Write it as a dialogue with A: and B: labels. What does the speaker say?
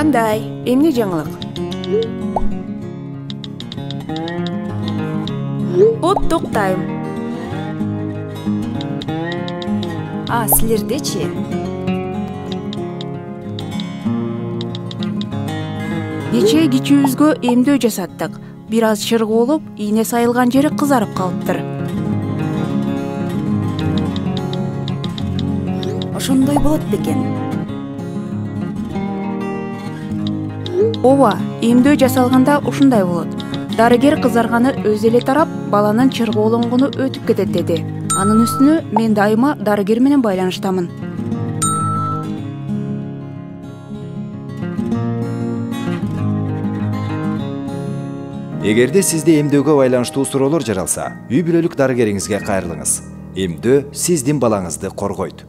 A: Кандай? Эмне жаңылык? Токтойм.
B: Силердечи?
A: Нече кичүүбүзгө эмдөө жасаттык. Бир аз чыргоолуп, ийне сайылган жери кызарып калыптыр.
B: Ошондой болот бекен?
A: Ооба, эмдөө жасалганда ушундай болот. Дарыгер кызарганы өзү эле тарап, баланын чыргоолонгону өтүп кетет деди. Анын үстүнө мен дайыма дарыгер менен байланыштамын.
C: Эгерде сизде эмдөөгө байланыштуу суроолор жаралса, үй бүлөлүк дарыгериңизге кайрылыңыз. Эмдөө сиздин балаңызды коргойт.